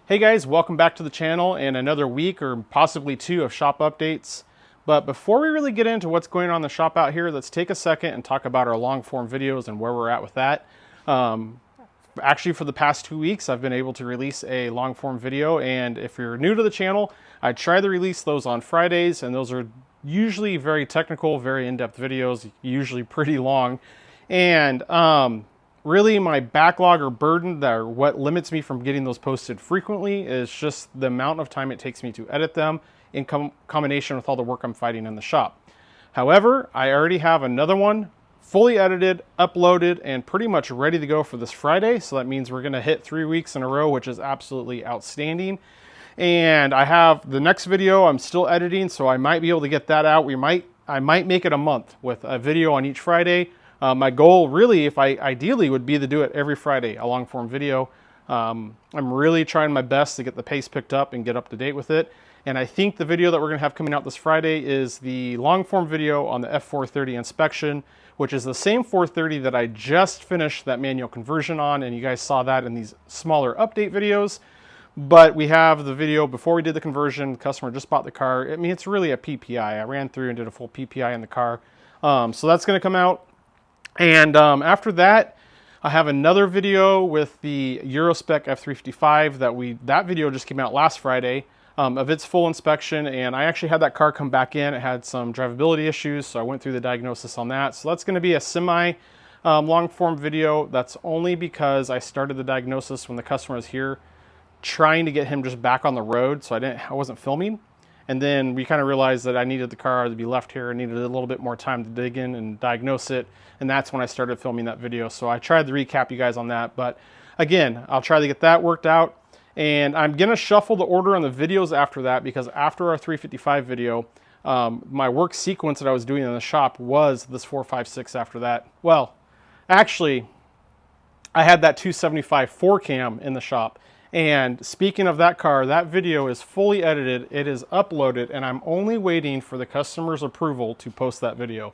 Hey guys, welcome back to the channel and another week or possibly two of shop updates. But before we really get into what's going on in the shop out here, let's take a second and talk about our long form videos and where we're at with that. Actually, for the past 2 weeks, I've been able to release a long form video, and if you're new to the channel, I try to release those on Fridays, and those are usually very technical, very in-depth videos, usually pretty long. And really my backlog or burden, that what limits me from getting those posted frequently, is just the amount of time it takes me to edit them in combination with all the work I'm fighting in the shop. However, I already have another one fully edited, uploaded, and pretty much ready to go for this Friday. So that means we're going to hit 3 weeks in a row, which is absolutely outstanding. And I have the next video I'm still editing, so I might be able to get that out. I might make it a month with a video on each Friday. My goal really, if I ideally, would be to do it every Friday, a long form video. I'm really trying my best to get the pace picked up and get up to date with it. And I think the video that we're going to have coming out this Friday is the long form video on the F430 inspection, which is the same 430 that I just finished that manual conversion on, and you guys saw that in these smaller update videos. But we have the video before we did the conversion. The customer just bought the car. I mean, it's really a PPI. I ran through and did a full PPI in the car. So that's going to come out. And after that, I have another video with the Eurospec F355 that video just came out last Friday of its full inspection, and I actually had that car come back in. It had some drivability issues, so I went through the diagnosis on that. So that's going to be a semi long form video. That's only because I started the diagnosis when the customer was here, trying to get him just back on the road, so I wasn't filming. And then we kind of realized that I needed the car to be left here. I needed a little bit more time to dig in and diagnose it. And that's when I started filming that video. So I tried to recap you guys on that. But again, I'll try to get that worked out. And I'm going to shuffle the order on the videos after that, because after our 355 video, my work sequence that I was doing in the shop was this 456 after that. Well, actually, I had that 275 4-cam in the shop. And speaking of that car, that video is fully edited, it is uploaded, and I'm only waiting for the customer's approval to post that video.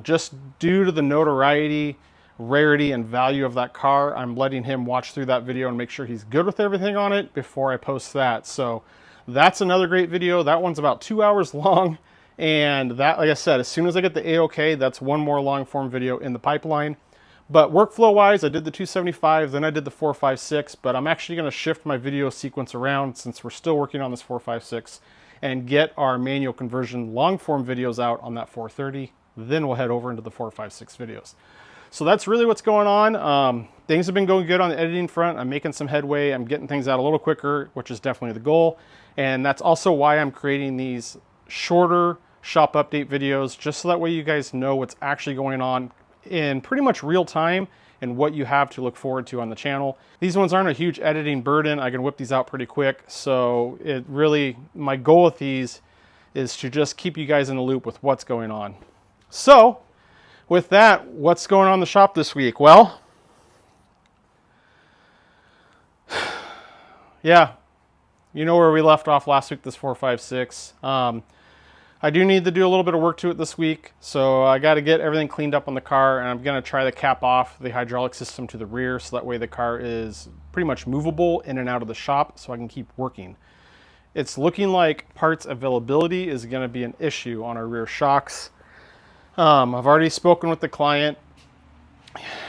Just due to the notoriety, rarity, and value of that car, I'm letting him watch through that video and make sure he's good with everything on it before I post that. So that's another great video. That one's about 2 hours long. And that, like I said, as soon as I get the A-OK, that's one more long form video in the pipeline. But workflow wise, I did the 275, then I did the 456, but I'm actually going to shift my video sequence around since we're still working on this 456 and get our manual conversion long form videos out on that 430. Then we'll head over into the 456 videos. So that's really what's going on. Things have been going good on the editing front. I'm making some headway. I'm getting things out a little quicker, which is definitely the goal. And that's also why I'm creating these shorter shop update videos, just so that way you guys know what's actually going on in pretty much real time and what you have to look forward to on the channel. These ones aren't a huge editing burden. I can whip these out pretty quick. So it really, my goal with these is to just keep you guys in the loop with what's going on. So with that, what's going on in the shop this week? Well, yeah, you know where we left off last week, this 456. I do need to do a little bit of work to it this week, so I got to get everything cleaned up on the car, and I'm going to try to cap off the hydraulic system to the rear so that way the car is pretty much movable in and out of the shop so I can keep working. It's looking like parts availability is going to be an issue on our rear shocks. I've already spoken with the client.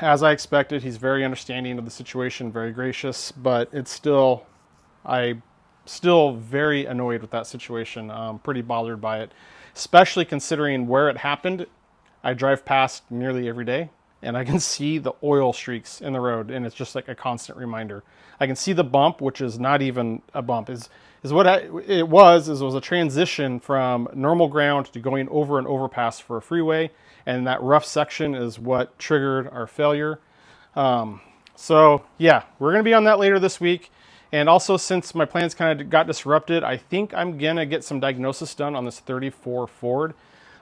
As I expected, he's very understanding of the situation, very gracious, but it's still, still very annoyed with that situation. I'm pretty bothered by it, especially considering where it happened. I drive past nearly every day and I can see the oil streaks in the road, and it's just like a constant reminder. I can see the bump, which is not even a bump, it was a transition from normal ground to going over an overpass for a freeway, and that rough section is what triggered our failure. So yeah, we're going to be on that later this week. And also, since my plans kind of got disrupted, I think I'm going to get some diagnosis done on this 34 Ford.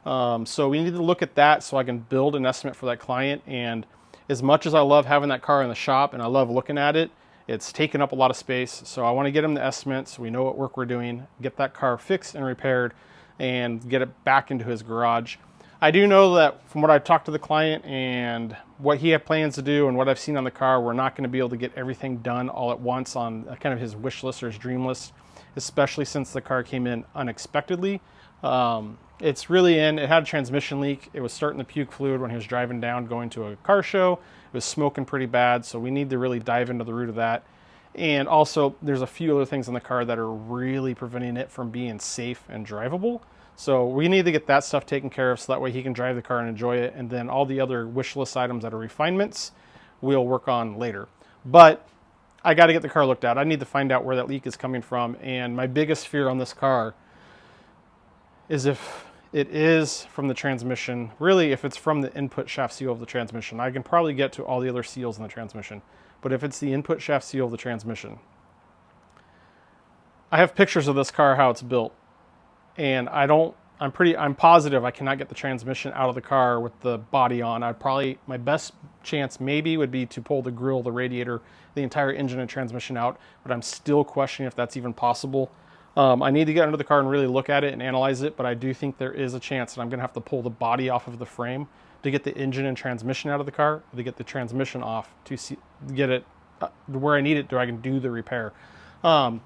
So we need to look at that so I can build an estimate for that client. And as much as I love having that car in the shop and I love looking at it, it's taken up a lot of space. So I want to get him the estimate so we know what work we're doing, get that car fixed and repaired, and get it back into his garage. I do know that from what I've talked to the client and what he had plans to do and what I've seen on the car, we're not going to be able to get everything done all at once on kind of his wish list or his dream list, especially since the car came in unexpectedly. It's really it had a transmission leak. It was starting to puke fluid when he was driving down going to a car show. It was smoking pretty bad, so we need to really dive into the root of that. And also, there's a few other things in the car that are really preventing it from being safe and drivable. So we need to get that stuff taken care of so that way he can drive the car and enjoy it. And then all the other wish list items that are refinements, we'll work on later. But I got to get the car looked at. I need to find out where that leak is coming from. And my biggest fear on this car is if it is from the transmission, really if it's from the input shaft seal of the transmission. I can probably get to all the other seals in the transmission. But if it's the input shaft seal of the transmission, I have pictures of this car, how it's built. And I'm positive I cannot get the transmission out of the car with the body on. My best chance maybe would be to pull the grill, the radiator, the entire engine and transmission out, but I'm still questioning if that's even possible. I need to get under the car and really look at it and analyze it, but I do think there is a chance that I'm gonna have to pull the body off of the frame to get the engine and transmission out of the car, to get the transmission off to get it where I need it, so I can do the repair.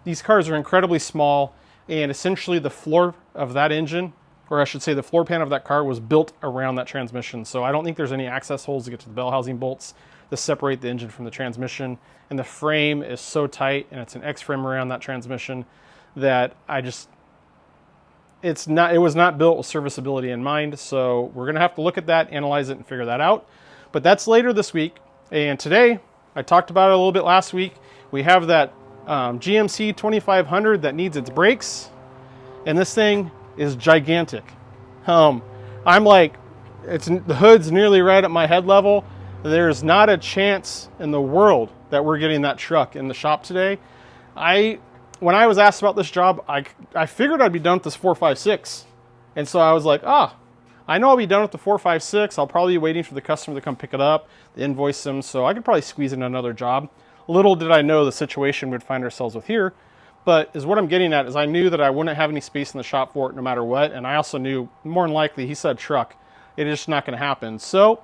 These cars are incredibly small, and essentially the floor of that engine, or I should say the floor pan of that car, was built around that transmission. So I don't think there's any access holes to get to the bell housing bolts to separate the engine from the transmission. And the frame is so tight, and it's an X-frame around that transmission, that it was not built with serviceability in mind. So we're gonna have to look at that, analyze it, and figure that out. But that's later this week. And today, I talked about it a little bit last week. We have that GMC 2500 that needs its brakes, and this thing is gigantic. I'm like, the hood's nearly right at my head level. There's not a chance in the world that we're getting that truck in the shop today. When I was asked about this job, I figured I'd be done with this 456, and so I was like, I know I'll be done with the 456. I'll probably be waiting for the customer to come pick it up, to invoice them, so I could probably squeeze in another job. Little did I know the situation we'd find ourselves with here, but what I'm getting at is I knew that I wouldn't have any space in the shop for it no matter what, and I also knew more than likely, he said truck, it is just not going to happen. So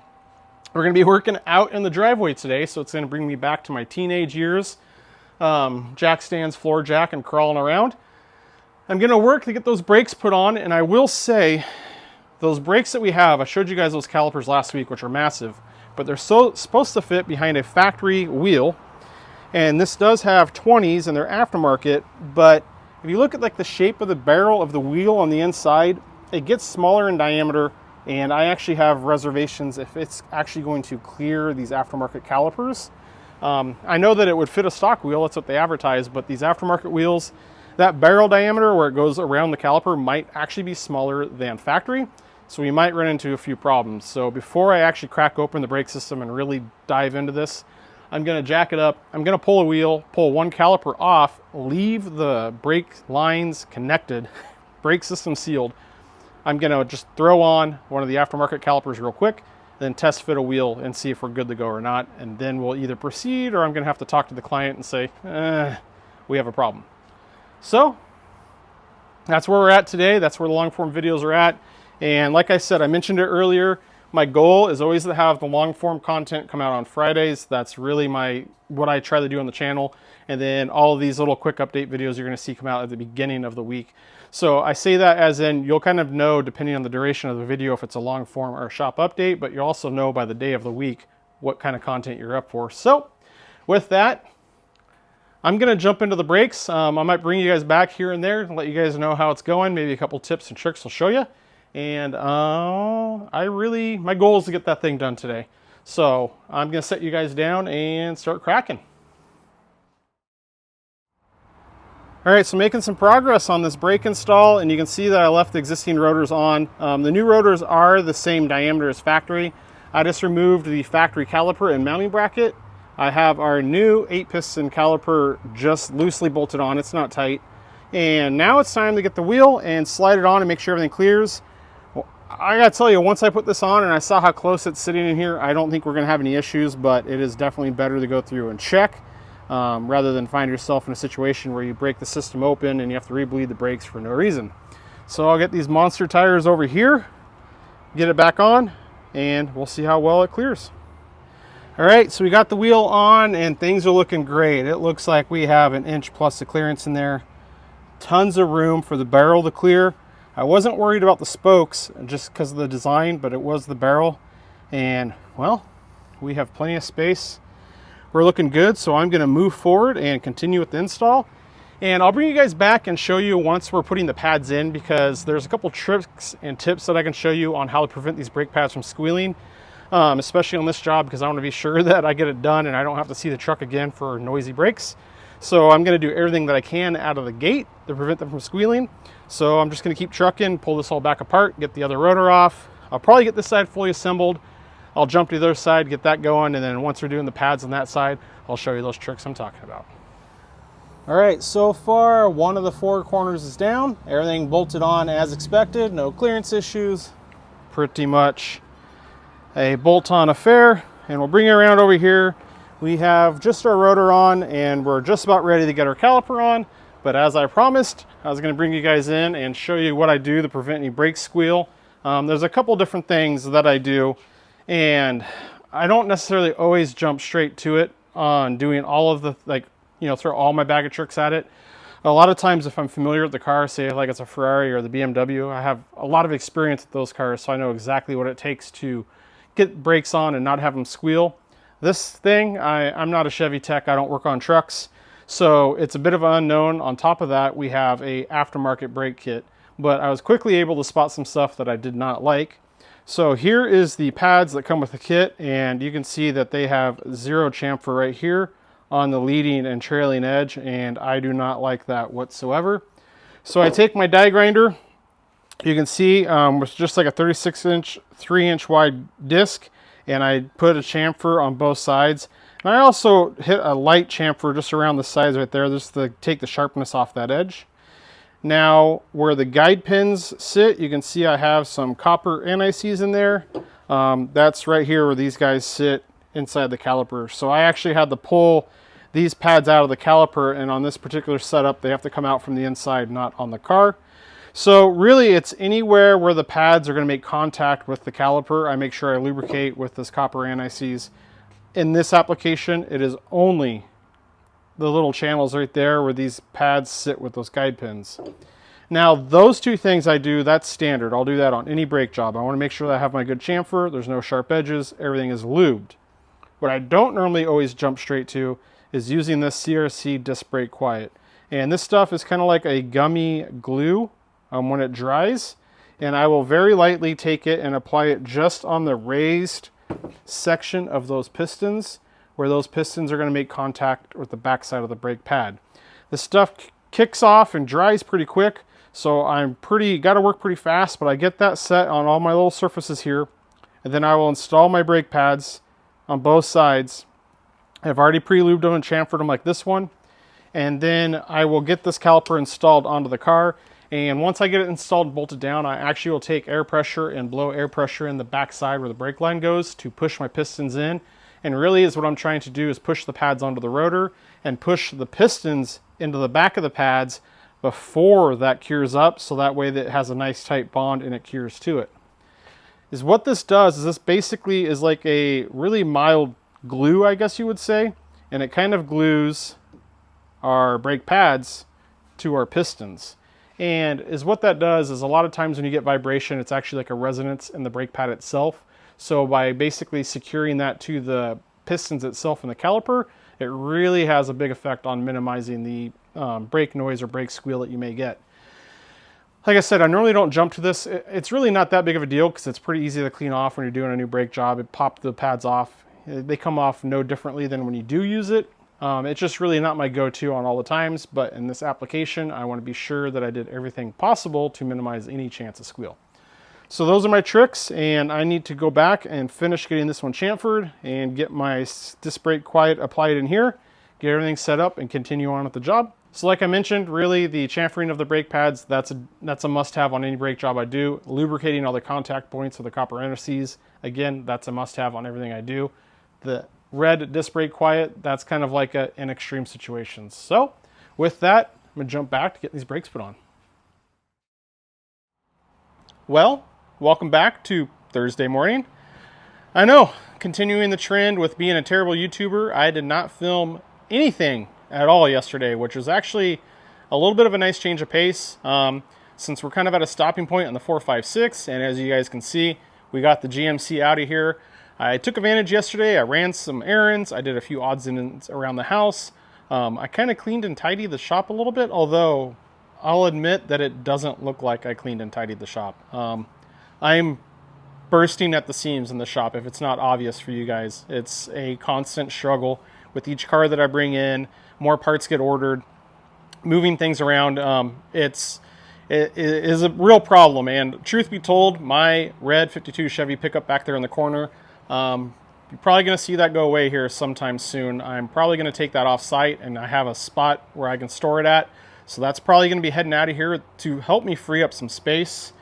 we're going to be working out in the driveway today, so it's going to bring me back to my teenage years, jack stands, floor jack, and crawling around. I'm going to work to get those brakes put on, and I will say those brakes that we have, I showed you guys those calipers last week, which are massive, but they're supposed to fit behind a factory wheel. And this does have 20s and they're aftermarket, but if you look at like the shape of the barrel of the wheel on the inside, it gets smaller in diameter, and I actually have reservations if it's actually going to clear these aftermarket calipers. I know that it would fit a stock wheel, that's what they advertise, but these aftermarket wheels, that barrel diameter where it goes around the caliper might actually be smaller than factory, so we might run into a few problems. So before I actually crack open the brake system and really dive into this, I'm going to jack it up. I'm going to pull a wheel, pull one caliper off, leave the brake lines connected, brake system sealed. I'm going to just throw on one of the aftermarket calipers real quick, then test fit a wheel and see if we're good to go or not. And then we'll either proceed, or I'm going to have to talk to the client and say, we have a problem. So that's where we're at today. That's where the long form videos are at. And like I said, I mentioned it earlier, my goal is always to have the long form content come out on Fridays. That's really what I try to do on the channel. And then all of these little quick update videos you're going to see come out at the beginning of the week. So I say that as in you'll kind of know, depending on the duration of the video, if it's a long form or a shop update, but you'll also know by the day of the week what kind of content you're up for. So with that, I'm going to jump into the brakes. I might bring you guys back here and there and let you guys know how it's going. Maybe a couple tips and tricks will show you. And my goal is to get that thing done today. So I'm going to set you guys down and start cracking. All right, so making some progress on this brake install, and you can see that I left the existing rotors on. The new rotors are the same diameter as factory. I just removed the factory caliper and mounting bracket. I have our new 8-piston caliper just loosely bolted on. It's not tight. And now it's time to get the wheel and slide it on and make sure everything clears. I gotta tell you, once I put this on and I saw how close it's sitting in here, I don't think we're gonna have any issues, but it is definitely better to go through and check rather than find yourself in a situation where you break the system open and you have to rebleed the brakes for no reason. So I'll get these monster tires over here get it back on, and we'll see how well it clears. All right, so we got the wheel on and things are looking great. It looks like we have 1 inch plus of clearance in there. Tons of room for the barrel to clear. I wasn't worried about the spokes just because of the design, but it was the barrel. And well, we have plenty of space. We're looking good, so I'm gonna move forward and continue with the install. And I'll bring you guys back and show you once we're putting the pads in, because there's a couple tricks and tips that I can show you on how to prevent these brake pads from squealing, especially on this job, because I want to be sure that I get it done and I don't have to see the truck again for noisy brakes. So I'm going to do everything that I can out of the gate to prevent them from squealing. So I'm just going to keep trucking, pull this all back apart, get the other rotor off. I'll probably get this side fully assembled. I'll jump to the other side, get that going, and then once we're doing the pads on that side, I'll show you those tricks I'm talking about. All right, so far one of the 4 corners is down. Everything bolted on as expected, no clearance issues. Pretty much a bolt-on affair. And we'll bring it around over here. We have just our rotor on and we're just about ready to get our caliper on. But as I promised, I was gonna bring you guys in and show you what I do to prevent any brake squeal. There's a couple different things that I do, and I don't necessarily always jump straight to it on doing all of the, throw all my bag of tricks at it. A lot of times if I'm familiar with the car, say like it's a Ferrari or the BMW, I have a lot of experience with those cars, so I know exactly what it takes to get brakes on and not have them squeal. This thing, I'm not a Chevy tech, I don't work on trucks, so it's a bit of an unknown. On top of that, we have a aftermarket brake kit, but I was quickly able to spot some stuff that I did not like. So here is the pads that come with the kit, and you can see that they have 0 chamfer right here on the leading and trailing edge, and I do not like that whatsoever. So I take my die grinder, you can see it's just like a 36-inch, 3-inch wide disc, and I put a chamfer on both sides. And I also hit a light chamfer just around the sides right there, just to take the sharpness off that edge. Now, where the guide pins sit, you can see I have some copper NICs in there. That's right here where these guys sit inside the caliper. So I actually had to pull these pads out of the caliper, and on this particular setup, they have to come out from the inside, not on the car. So really, it's anywhere where the pads are going to make contact with the caliper, I make sure I lubricate with this copper NICs. In this application, it is only the little channels right there where these pads sit with those guide pins. Now, those 2 things I do, that's standard. I'll do that on any brake job. I want to make sure that I have my good chamfer, there's no sharp edges, everything is lubed. What I don't normally always jump straight to is using this CRC disc brake quiet. And this stuff is kind of like a gummy glue when it dries. And I will very lightly take it and apply it just on the raised section of those pistons, where those pistons are going to make contact with the backside of the brake pad. The stuff kicks off and dries pretty quick, so got to work pretty fast, but I get that set on all my little surfaces here, and then I will install my brake pads on both sides. I've already pre-lubed them and chamfered them like this one, and then I will get this caliper installed onto the car. And once I get it installed and bolted down, I actually will take air pressure and blow air pressure in the back side where the brake line goes to push my pistons in. And really is what I'm trying to do is push the pads onto the rotor and push the pistons into the back of the pads before that cures up, so that way that it has a nice tight bond and it cures to it. What this does is this basically is like a really mild glue, I guess you would say, and it kind of glues our brake pads to our pistons. And what that does is a lot of times when you get vibration, it's actually like a resonance in the brake pad itself. So by basically securing that to the pistons itself in the caliper, it really has a big effect on minimizing the brake noise or brake squeal that you may get. Like I said, I normally don't jump to this. It's really not that big of a deal because it's pretty easy to clean off when you're doing a new brake job. It popped the pads off. They come off no differently than when you do use it. It's just really not my go-to on all the times, but in this application, I want to be sure that I did everything possible to minimize any chance of squeal. So those are my tricks, and I need to go back and finish getting this one chamfered and get my disc brake quiet applied in here, get everything set up, and continue on with the job. So like I mentioned, really the chamfering of the brake pads, that's a must-have on any brake job I do. Lubricating all the contact points with the copper NRCs, again, that's a must-have on everything I do. The red disc brake quiet, that's kind of like in extreme situations. So with that, I'm gonna jump back to get these brakes put on. Well, welcome back to Thursday morning. I know, continuing the trend with being a terrible YouTuber, I did not film anything at all yesterday, which was actually a little bit of a nice change of pace, since we're kind of at a stopping point on the 456, and as you guys can see, we got the GMC out of here. I took advantage yesterday. I ran some errands. I did a few odds and ends around the house. I kind of cleaned and tidied the shop a little bit, although I'll admit that it doesn't look like I cleaned and tidied the shop. I'm bursting at the seams in the shop, if it's not obvious for you guys. It's a constant struggle with each car that I bring in. More parts get ordered, moving things around. It is a real problem, and truth be told, my red 52 Chevy pickup back there in the corner, you're probably going to see that go away here sometime soon. I'm probably going to take that off site, and I have a spot where I can store it at, so that's probably going to be heading out of here to help me free up some space.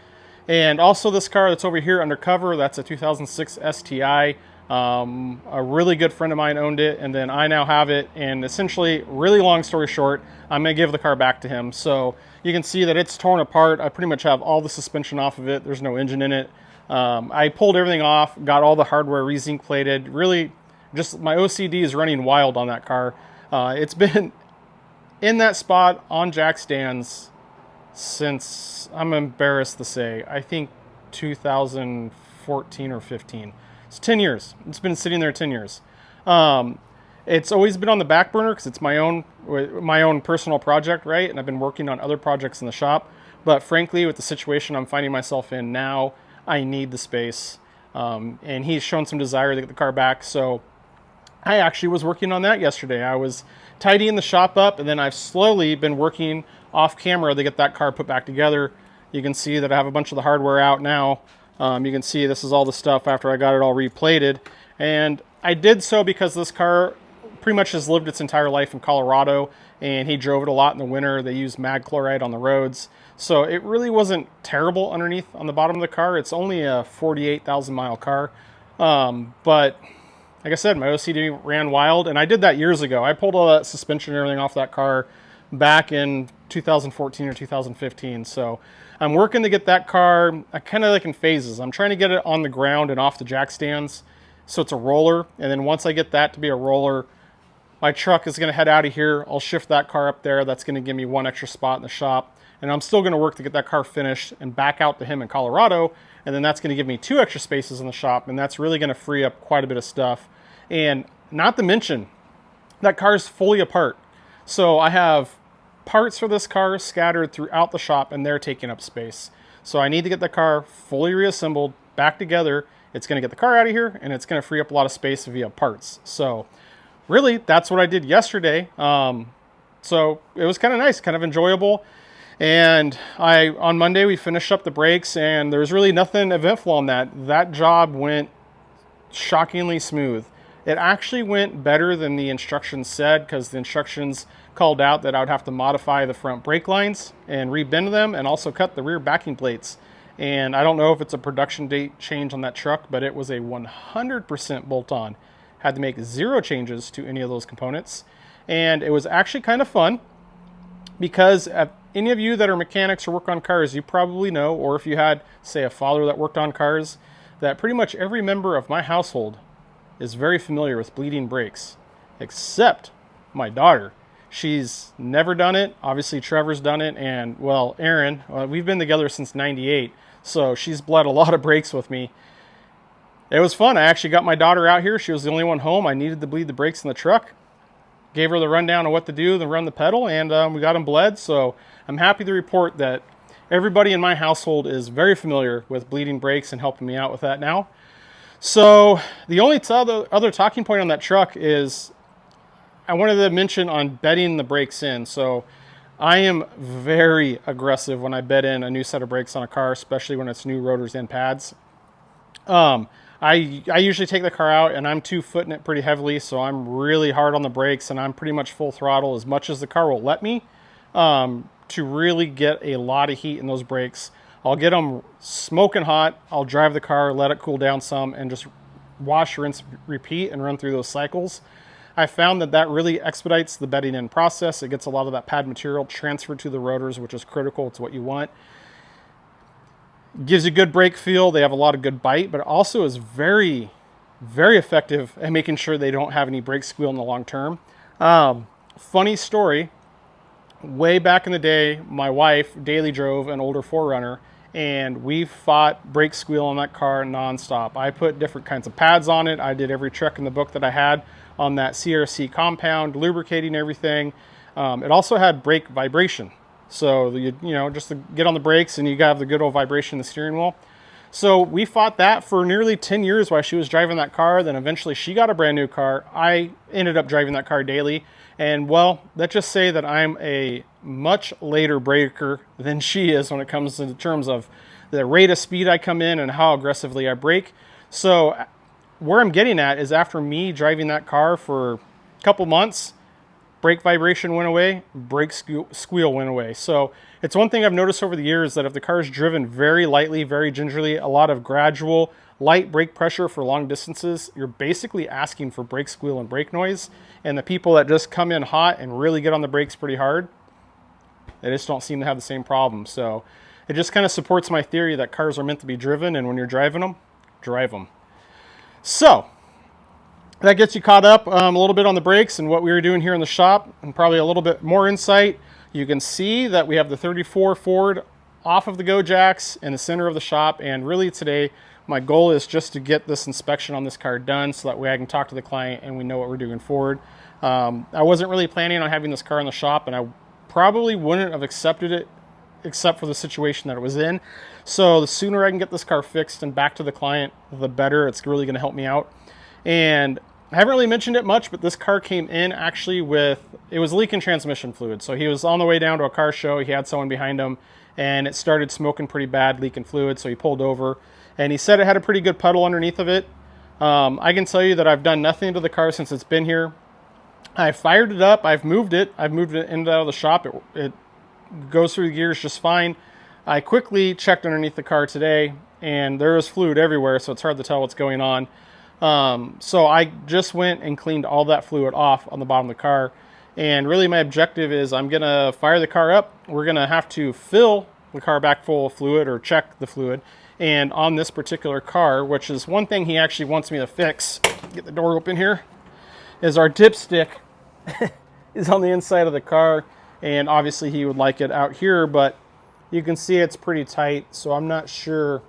And also this car that's over here undercover, that's a 2006 STI. A really good friend of mine owned it, and then I now have it, and essentially, really long story short, I'm going to give the car back to him. So you can see that it's torn apart. I pretty much have all the suspension off of it. There's no engine in it. I pulled everything off, got all the hardware re-zinc plated. Really, just my OCD is running wild on that car. It's been in that spot on jack stands since, I'm embarrassed to say, I think 2014 or 15. It's 10 years. It's been sitting there 10 years. It's always been on the back burner because it's my own personal project, right? And I've been working on other projects in the shop. But frankly, with the situation I'm finding myself in now, I need the space. And he's shown some desire to get the car back. So I actually was working on that yesterday. I was tidying the shop up, and then I've slowly been working off camera to get that car put back together. You can see that I have a bunch of the hardware out now. You can see this is all the stuff after I got it all replated. And I did so because this car pretty much has lived its entire life in Colorado, and he drove it a lot in the winter. They used mag chloride on the roads. So it really wasn't terrible underneath on the bottom of the car. It's only a 48,000 mile car. But like I said, my OCD ran wild, and I did that years ago. I pulled all that suspension and everything off that car back in 2014 or 2015. So I'm working to get that car, I kind of like in phases. I'm trying to get it on the ground and off the jack stands, so it's a roller. And then once I get that to be a roller, my truck is going to head out of here. I'll shift that car up there. That's going to give me one extra spot in the shop. And I'm still going to work to get that car finished and back out to him in Colorado. And then that's going to give me 2 extra spaces in the shop. And that's really going to free up quite a bit of stuff. And not to mention, that car's fully apart. So I have parts for this car scattered throughout the shop, and they're taking up space. So I need to get the car fully reassembled, back together. It's going to get the car out of here, and it's going to free up a lot of space via parts. So really, that's what I did yesterday. So it was kind of nice, kind of enjoyable. And on Monday, we finished up the brakes, and there's really nothing eventful on that. That job went shockingly smooth. It actually went better than the instructions said, because the instructions called out that I would have to modify the front brake lines and rebend them, and also cut the rear backing plates. And I don't know if it's a production date change on that truck, but it was a 100% bolt-on. Had to make 0 changes to any of those components. And it was actually kind of fun, because any of you that are mechanics or work on cars, you probably know, or if you had, say, a father that worked on cars, that pretty much every member of my household is very familiar with bleeding brakes, except my daughter. She's never done it. Obviously, Trevor's done it, and, well, Erin, we've been together since '98, so she's bled a lot of brakes with me. It was fun. I actually got my daughter out here. She was the only one home. I needed to bleed the brakes in the truck. Gave her the rundown of what to do, then run the pedal, and we got them bled. So I'm happy to report that everybody in my household is very familiar with bleeding brakes and helping me out with that now. So the only other talking point on that truck is I wanted to mention on bedding the brakes in. So I am very aggressive when I bed in a new set of brakes on a car, especially when it's new rotors and pads. I usually take the car out, and I'm 2-footing it pretty heavily, so I'm really hard on the brakes, and I'm pretty much full throttle as much as the car will let me, to really get a lot of heat in those brakes. I'll get them smoking hot. I'll drive the car, let it cool down some, and just wash, rinse, repeat, and run through those cycles. I found that really expedites the bedding in process. It gets a lot of that pad material transferred to the rotors, which is critical. It's what you want. Gives you good brake feel. They have a lot of good bite, but it also is very, very effective at making sure they don't have any brake squeal in the long term. Funny story, way back in the day, my wife daily drove an older 4Runner, and we fought brake squeal on that car nonstop. I put different kinds of pads on it. I did every trick in the book that I had on that CRC compound, lubricating everything. It also had brake vibration. So, you know, just to get on the brakes and you have the good old vibration in the steering wheel. So we fought that for nearly 10 years while she was driving that car. Then eventually she got a brand new car. I ended up driving that car daily. And well, let's just say that I'm a much later braker than she is when it comes to the terms of the rate of speed I come in and how aggressively I brake. So where I'm getting at is after me driving that car for a couple months, brake vibration went away, brake squeal went away. So it's one thing I've noticed over the years that if the car is driven very lightly, very gingerly, a lot of gradual, light brake pressure for long distances, you're basically asking for brake squeal and brake noise. And the people that just come in hot and really get on the brakes pretty hard, they just don't seem to have the same problem. So it just kind of supports my theory that cars are meant to be driven, and when you're driving them, drive them. So that gets you caught up a little bit on the brakes and what we were doing here in the shop, and probably a little bit more insight. You can see that we have the 34 Ford off of the go jacks in the center of the shop, and really today my goal is just to get this inspection on this car done so that way I can talk to the client and we know what we're doing forward. I wasn't really planning on having this car in the shop, and I probably wouldn't have accepted it except for the situation that it was in. So the sooner I can get this car fixed and back to the client, the better. It's really going to help me out. And I haven't really mentioned it much, but this car came in actually with, it was leaking transmission fluid. So he was on the way down to a car show. He had someone behind him and it started smoking pretty bad, leaking fluid. So he pulled over and he said it had a pretty good puddle underneath of it. I can tell you that I've done nothing to the car since it's been here. I fired it up. I've moved it in and out of the shop. It goes through the gears just fine. I quickly checked underneath the car today and there is fluid everywhere. So it's hard to tell what's going on. So I just went and cleaned all that fluid off on the bottom of the car. And really my objective is I'm going to fire the car up. We're going to have to fill the car back full of fluid or check the fluid. And on this particular car, which is one thing he actually wants me to fix, get the door open here, is our dipstick is on the inside of the car. And obviously he would like it out here, but you can see it's pretty tight. So I'm not sure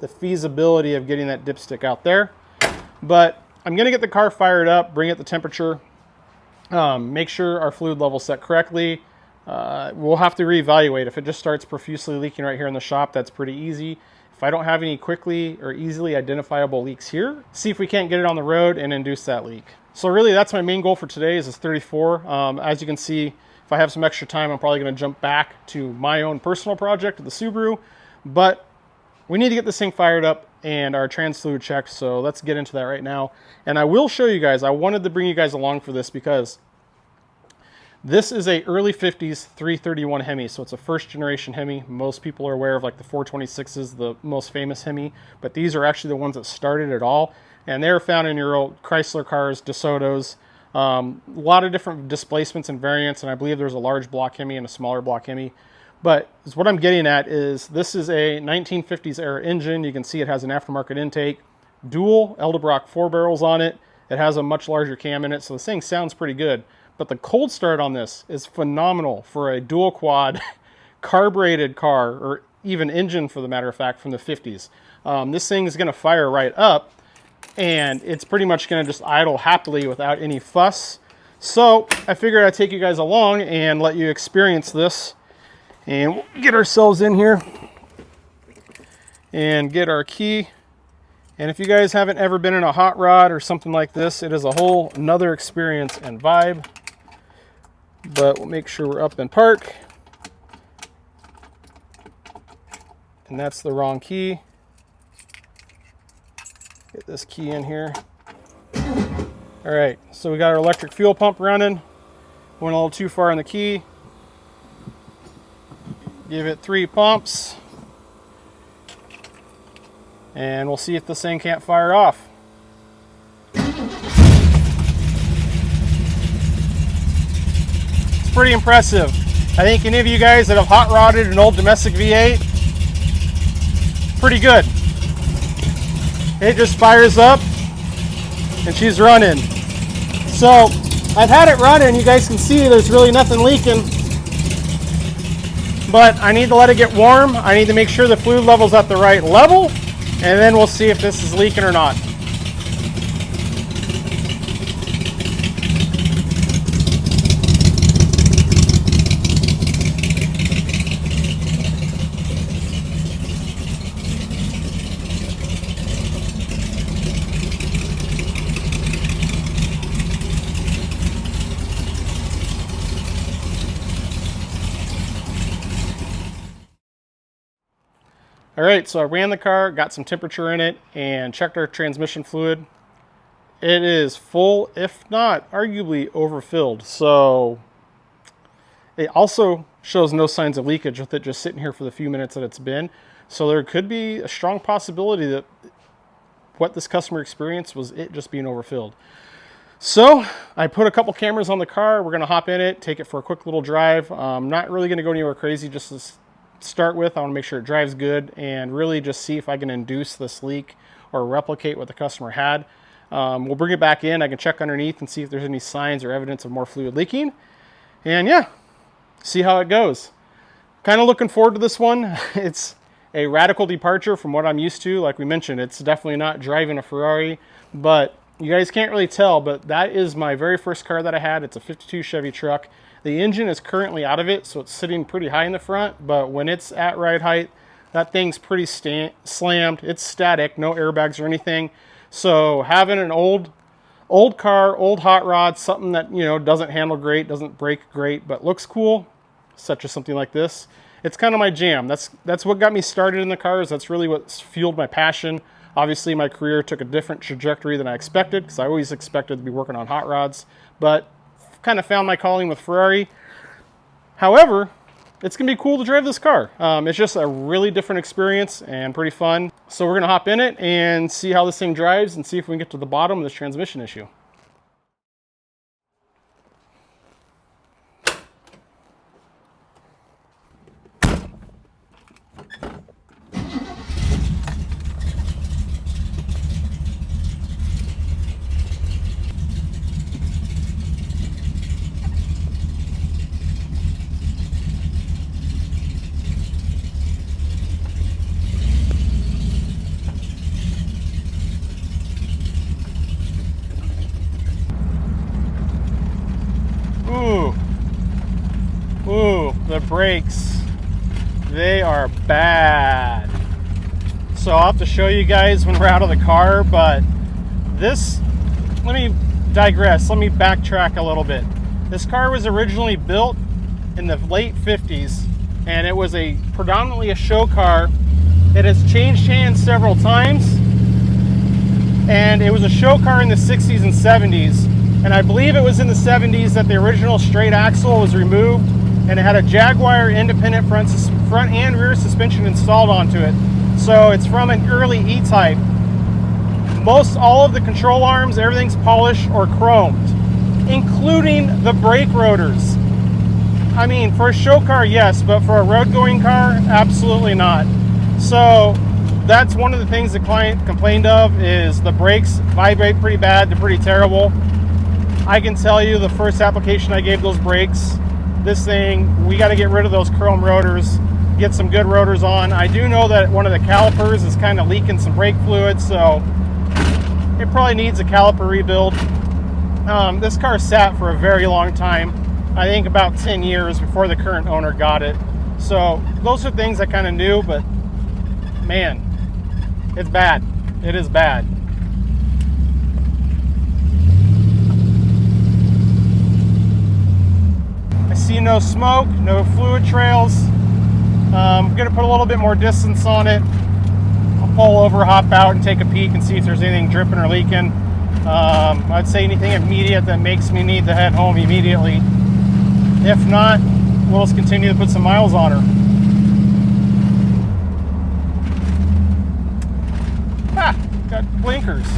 the feasibility of getting that dipstick out there. But I'm going to get the car fired up, bring it to temperature, make sure our fluid level set correctly. We'll have to reevaluate. If it just starts profusely leaking right here in the shop, that's pretty easy. If I don't have any quickly or easily identifiable leaks here, see if we can't get it on the road and induce that leak. So really that's my main goal for today is this 34. As you can see, if I have some extra time, I'm probably going to jump back to my own personal project, the Subaru. But we need to get this thing fired up and our trans fluid checked, so let's get into that right now. And I will show you guys, I wanted to bring you guys along for this because this is a early 50s 331 Hemi, so it's a first generation Hemi. Most people are aware of like the 426s, the most famous Hemi, but these are actually the ones that started it all. And they're found in your old Chrysler cars, DeSotos, a lot of different displacements and variants, and I believe there's a large block Hemi and a smaller block Hemi. But what I'm getting at is this is a 1950s era engine. You can see it has an aftermarket intake, dual Edelbrock 4 barrels on it. It has a much larger cam in it, so this thing sounds pretty good. But the cold start on this is phenomenal for a dual quad carbureted car, or even engine for the matter of fact, from the 50s. This thing is going to fire right up, and it's pretty much going to just idle happily without any fuss. So I figured I'd take you guys along and let you experience this. And we'll get ourselves in here and get our key. And if you guys haven't ever been in a hot rod or something like this, it is a whole another experience and vibe. But we'll make sure we're up in park. And that's the wrong key. Get this key in here. All right, so we got our electric fuel pump running. Went a little too far in the key. Give it 3 pumps, and we'll see if this thing can't fire off. It's pretty impressive. I think any of you guys that have hot rodded an old domestic V8 pretty good. It just fires up and she's running. So I've had it running. You guys can see there's really nothing leaking, but I need to let it get warm. I need to make sure the fluid level's at the right level, and then we'll see if this is leaking or not. All right, so I ran the car, got some temperature in it, and checked our transmission fluid. It is full, if not arguably overfilled. So it also shows no signs of leakage with it just sitting here for the few minutes that it's been. So there could be a strong possibility that what this customer experienced was it just being overfilled. So I put a couple cameras on the car. We're going to hop in it, take it for a quick little drive. I'm not really going to go anywhere crazy, just to start with. I want to make sure it drives good and really just see if I can induce this leak or replicate what the customer had. We'll bring it back in. I can check underneath and see if there's any signs or evidence of more fluid leaking. And yeah, see how it goes. Kind of looking forward to this one. It's a radical departure from what I'm used to. Like we mentioned, it's definitely not driving a Ferrari, but you guys can't really tell, but that is my very first car that I had. It's a 52 Chevy truck. The engine is currently out of it, so it's sitting pretty high in the front, but when it's at ride height, that thing's pretty slammed. It's static, no airbags or anything. So having an old car, old hot rod, something that, you know, doesn't handle great, doesn't brake great, but looks cool, such as something like this, it's kind of my jam. That's what got me started in the cars. That's really what's fueled my passion. Obviously, my career took a different trajectory than I expected, because I always expected to be working on hot rods, but kind of found my calling with Ferrari. However, it's gonna be cool to drive this car. It's just a really different experience and pretty fun. So we're gonna hop in it and see how this thing drives and see if we can get to the bottom of this transmission issue. Ooh, the brakes, they are bad. So I'll have to show you guys when we're out of the car, but this, let me digress, let me backtrack a little bit. This car was originally built in the late 50s, and it was predominantly a show car. It has changed hands several times, and it was a show car in the 60s and 70s. And I believe it was in the 70s that the original straight axle was removed, and it had a Jaguar independent front and rear suspension installed onto it. So it's from an early E-Type. Most all of the control arms, everything's polished or chromed, including the brake rotors. I mean, for a show car, yes, but for a road-going car, absolutely not. So that's one of the things the client complained of, is the brakes vibrate pretty bad, they're pretty terrible. I can tell you the first application I gave those brakes, this thing, we got to get rid of those chrome rotors, get some good rotors on. I do know that one of the calipers is kind of leaking some brake fluid, so it probably needs a caliper rebuild. This car sat for a very long time, I think about 10 years before the current owner got it. So those are things I kind of knew, but man, it's bad. It is bad. I see no smoke, no fluid trails. I'm gonna put a little bit more distance on it. I'll pull over, hop out, and take a peek and see if there's anything dripping or leaking. I'd say anything immediate that makes me need to head home immediately. If not, we'll just continue to put some miles on her. Ah, got blinkers.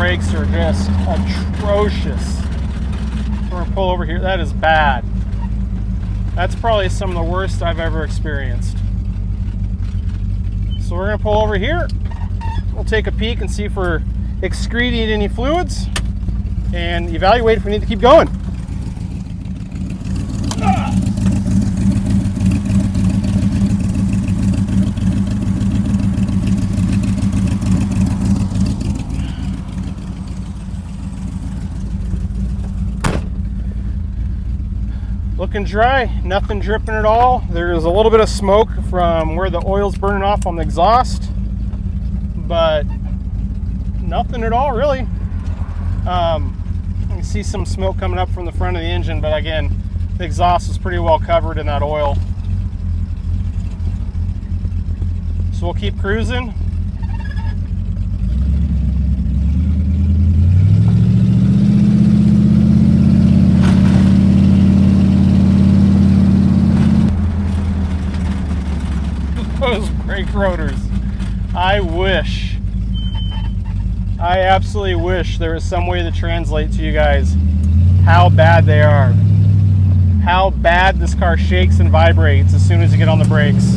brakes are just atrocious. We're gonna pull over here. That is bad. That's probably some of the worst I've ever experienced. So we're gonna pull over here. We'll take a peek and see if we're excreting any fluids and evaluate if we need to keep going. Looking dry, nothing dripping at all. There's a little bit of smoke from where the oil's burning off on the exhaust, but nothing at all really. You can see some smoke coming up from the front of the engine, but again, the exhaust is pretty well covered in that oil. So we'll keep cruising. Those brake rotors. I absolutely wish there was some way to translate to you guys how bad they are. How bad this car shakes and vibrates as soon as you get on the brakes.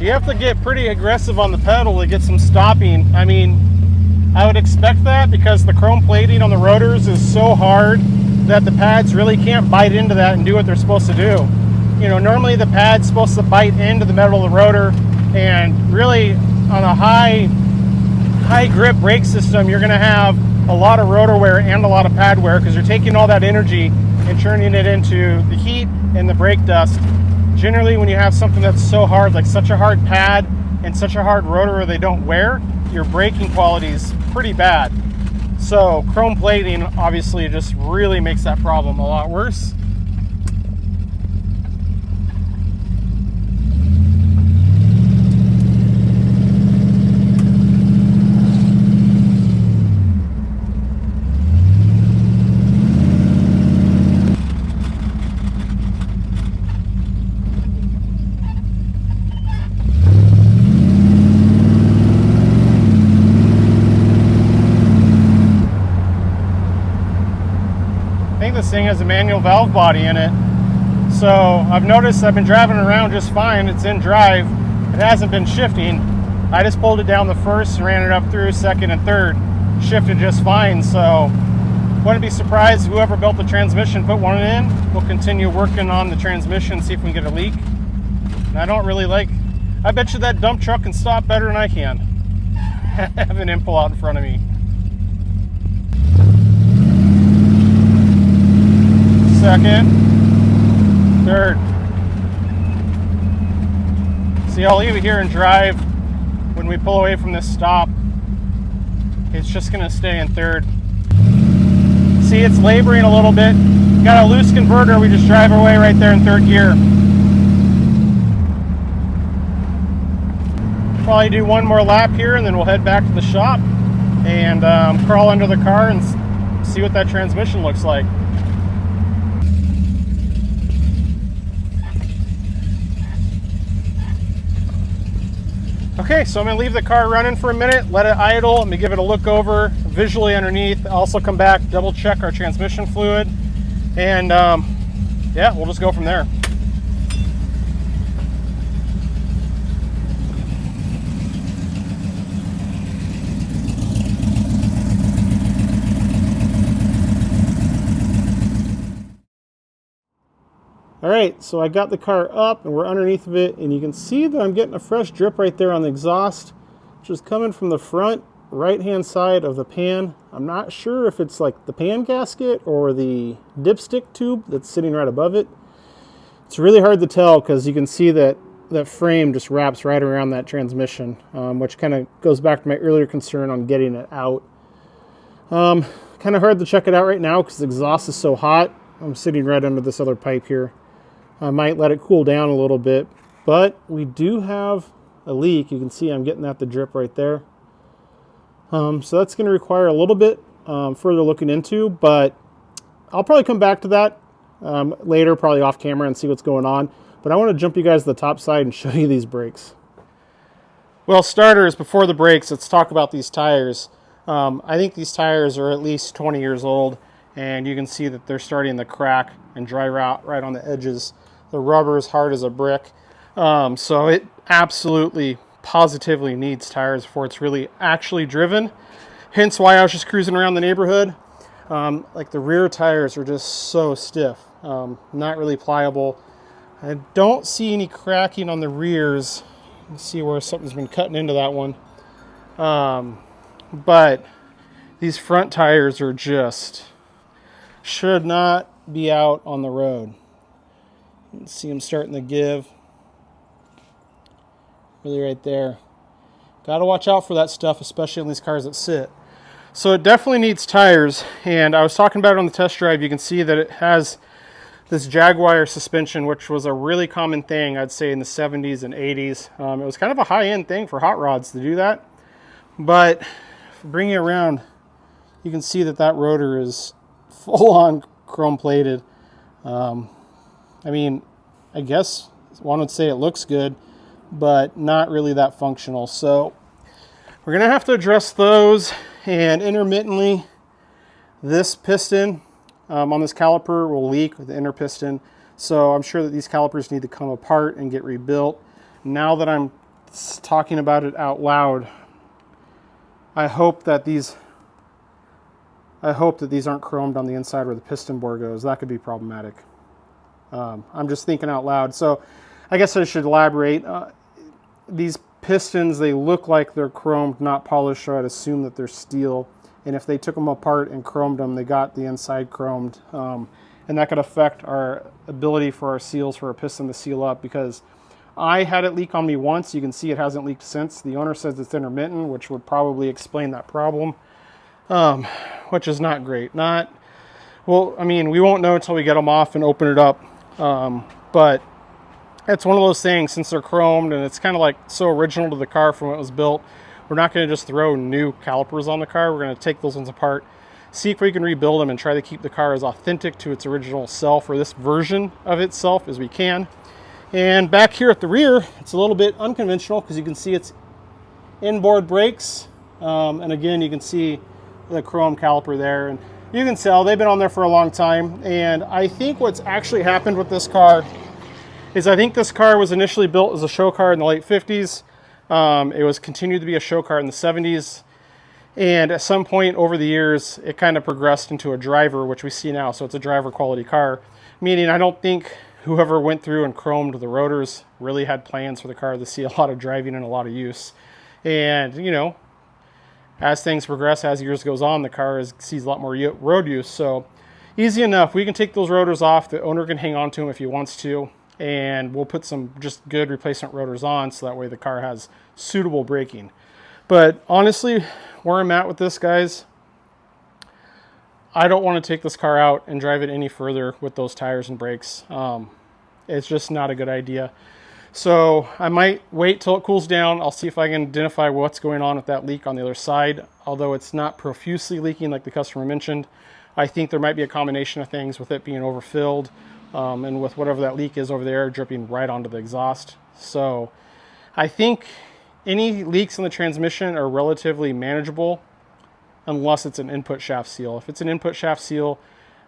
You have to get pretty aggressive on the pedal to get some stopping. I mean, I would expect that because the chrome plating on the rotors is so hard that the pads really can't bite into that and do what they're supposed to do. You know, normally the pad's supposed to bite into the metal of the rotor, and really on a high grip brake system, you're going to have a lot of rotor wear and a lot of pad wear because you're taking all that energy and turning it into the heat and the brake dust. Generally, when you have something that's so hard, like such a hard pad and such a hard rotor where they don't wear, your braking quality is pretty bad. So chrome plating obviously just really makes that problem a lot worse. This thing has a manual valve body in it, so I've noticed I've been driving around just fine. It's in drive, it hasn't been shifting. I just pulled it down the first and ran it up through second and third, shifted just fine. So wouldn't be surprised if whoever built the transmission put one in. We'll continue working on the transmission, see if we can get a leak. And I don't really like, I bet you that dump truck can stop better than I can. I have an impel out in front of me. Second, third. See, I'll leave it here and drive. When we pull away from this stop, it's just gonna stay in third. See, it's laboring a little bit. Got a loose converter, we just drive our way right there in third gear. Probably do one more lap here and then we'll head back to the shop and crawl under the car and see what that transmission looks like. Okay, so I'm gonna leave the car running for a minute, let it idle, let me give it a look over visually underneath, also come back, double check our transmission fluid, and yeah, we'll just go from there. All right, so I got the car up and we're underneath of it, and you can see that I'm getting a fresh drip right there on the exhaust, which is coming from the front right-hand side of the pan. I'm not sure if it's like the pan gasket or the dipstick tube that's sitting right above it. It's really hard to tell because you can see that that frame just wraps right around that transmission, which kind of goes back to my earlier concern on getting it out. Kind of hard to check it out right now because the exhaust is so hot. I'm sitting right under this other pipe here. I might let it cool down a little bit, but we do have a leak. You can see I'm getting at the drip right there. So that's going to require a little bit further looking into, but I'll probably come back to that later, probably off camera, and see what's going on. But I want to jump you guys to the top side and show you these brakes. Well, starters, before the brakes, let's talk about these tires. I think these tires are at least 20 years old, and you can see that they're starting to crack and dry rot right on the edges. The rubber is hard as a brick, so it absolutely, positively needs tires before it's really actually driven. Hence why I was just cruising around the neighborhood. Like the rear tires are just so stiff, not really pliable. I don't see any cracking on the rears. Let's see where something's been cutting into that one. But these front tires are just, should not be out on the road. You can see them starting to give. Really right there. Got to watch out for that stuff, especially on these cars that sit. So it definitely needs tires, and I was talking about it on the test drive. You can see that it has this Jaguar suspension, which was a really common thing, I'd say, in the 70s and 80s. It was kind of a high-end thing for hot rods to do that. But bringing it around, you can see that that rotor is full-on chrome-plated. I mean, I guess one would say it looks good, but not really that functional. So we're going to have to address those, and intermittently, this piston on this caliper will leak with the inner piston. So I'm sure that these calipers need to come apart and get rebuilt. Now that I'm talking about it out loud, I hope that these aren't chromed on the inside where the piston bore goes. That could be problematic. I'm just thinking out loud. So I guess I should elaborate. These pistons, they look like they're chromed, not polished, so I'd assume that they're steel. And if they took them apart and chromed them, they got the inside chromed. And that could affect our ability for our seals for a piston to seal up, because I had it leak on me once. You can see it hasn't leaked since. The owner says it's intermittent, which would probably explain that problem, which is not great. Well, I mean, we won't know until we get them off and open it up. But it's one of those things, since they're chromed and it's kind of like so original to the car from when it was built, we're not going to just throw new calipers on the car. We're going to take those ones apart, see if we can rebuild them, and try to keep the car as authentic to its original self, or this version of itself, as we can. And back here at the rear, it's a little bit unconventional because you can see it's inboard brakes. And again, you can see the chrome caliper there. And you can tell they've been on there for a long time. And I think what's actually happened with this car is I think this car was initially built as a show car in the late 50s. It was continued to be a show car in the 70s. And at some point over the years, it kind of progressed into a driver, which we see now. So it's a driver quality car, meaning I don't think whoever went through and chromed the rotors really had plans for the car to see a lot of driving and a lot of use. And, you know, as things progress, as years goes on, the car sees a lot more road use. So easy enough. We can take those rotors off. The owner can hang on to them if he wants to. And we'll put some just good replacement rotors on, so that way the car has suitable braking. But honestly, where I'm at with this, guys, I don't want to take this car out and drive it any further with those tires and brakes. It's just not a good idea. So I might wait till it cools down. I'll see if I can identify what's going on with that leak on the other side. Although it's not profusely leaking like the customer mentioned, I think there might be a combination of things with it being overfilled, and with whatever that leak is over there dripping right onto the exhaust. So I think any leaks in the transmission are relatively manageable unless it's an input shaft seal. If it's an input shaft seal,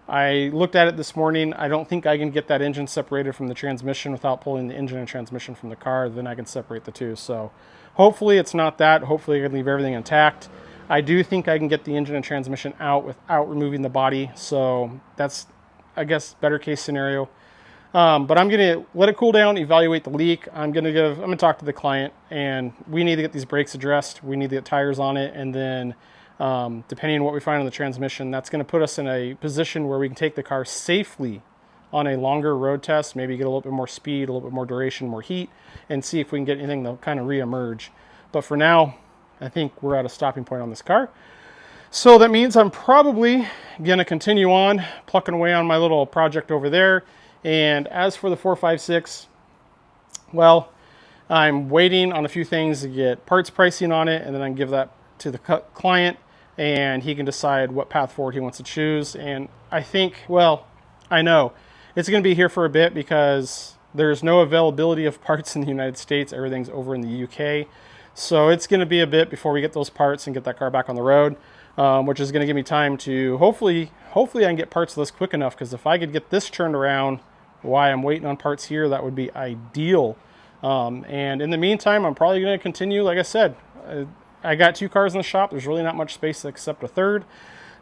I looked at it this morning. I don't think I can get that engine separated from the transmission without pulling the engine and transmission from the car. Then I can separate the two. So hopefully it's not that. Hopefully I can leave everything intact. I do think I can get the engine and transmission out without removing the body. So that's, I guess, better case scenario. But I'm going to let it cool down, evaluate the leak. I'm going to talk to the client, and we need to get these brakes addressed. We need to get tires on it. And then depending on what we find on the transmission, that's going to put us in a position where we can take the car safely on a longer road test, maybe get a little bit more speed, a little bit more duration, more heat, and see if we can get anything to kind of re-emerge. But for now, I think we're at a stopping point on this car. So that means I'm probably going to continue on plucking away on my little project over there. And as for the 456, well, I'm waiting on a few things to get parts pricing on it, and then I can give that to the client, and he can decide what path forward he wants to choose. And I think, well, I know it's going to be here for a bit because there's no availability of parts in the United States. Everything's over in the UK. So it's going to be a bit before we get those parts and get that car back on the road, which is going to give me time to hopefully I can get parts of this quick enough, because if I could get this turned around while I'm waiting on parts here, that would be ideal. And in the meantime, I'm probably going to continue, like I said, I got 2 cars in the shop. There's really not much space except a third.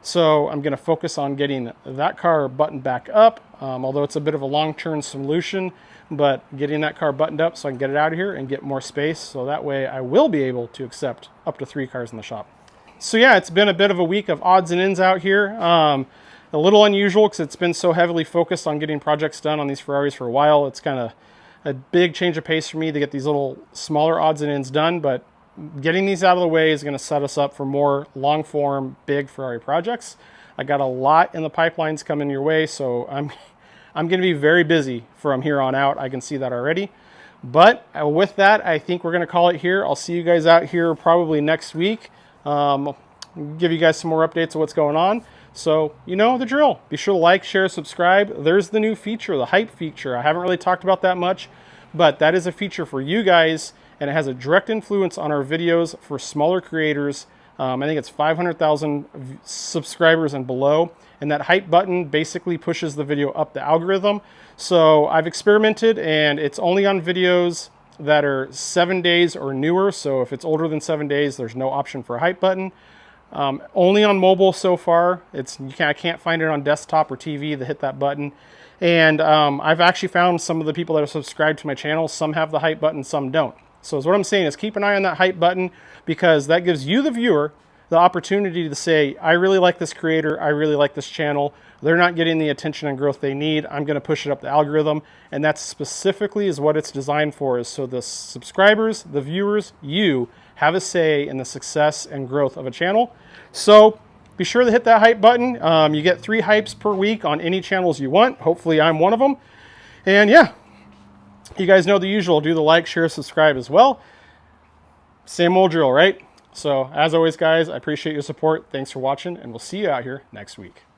So I'm going to focus on getting that car buttoned back up, although it's a bit of a long-term solution, but getting that car buttoned up so I can get it out of here and get more space. So that way I will be able to accept up to 3 cars in the shop. So yeah, it's been a bit of a week of odds and ends out here. A little unusual because it's been so heavily focused on getting projects done on these Ferraris for a while. It's kind of a big change of pace for me to get these little smaller odds and ends done, but getting these out of the way is going to set us up for more long form, big Ferrari projects. I got a lot in the pipelines coming your way, so I'm going to be very busy from here on out. I can see that already. But with that, I think we're going to call it here. I'll see you guys out here probably next week. Give you guys some more updates of what's going on. So you know the drill. Be sure to like, share, subscribe. There's the new feature, the hype feature. I haven't really talked about that much, but that is a feature for you guys, and it has a direct influence on our videos for smaller creators. I think it's 500,000 subscribers and below. And that hype button basically pushes the video up the algorithm. So I've experimented, and it's only on videos that are 7 days or newer. So if it's older than 7 days, there's no option for a hype button. Only on mobile so far. I can't find it on desktop or TV to hit that button. And I've actually found some of the people that are subscribed to my channel, some have the hype button, some don't. So what I'm saying is keep an eye on that hype button, because that gives you, the viewer, the opportunity to say, I really like this creator, I really like this channel, they're not getting the attention and growth they need, I'm going to push it up the algorithm. And that specifically is what it's designed for, is so the subscribers, the viewers, you have a say in the success and growth of a channel. So be sure to hit that hype button. You get 3 hypes per week on any channels you want. Hopefully I'm one of them. And yeah, you guys know the usual. Do the like, share, subscribe as well. Same old drill, right? So as always, guys, I appreciate your support. Thanks for watching, and we'll see you out here next week.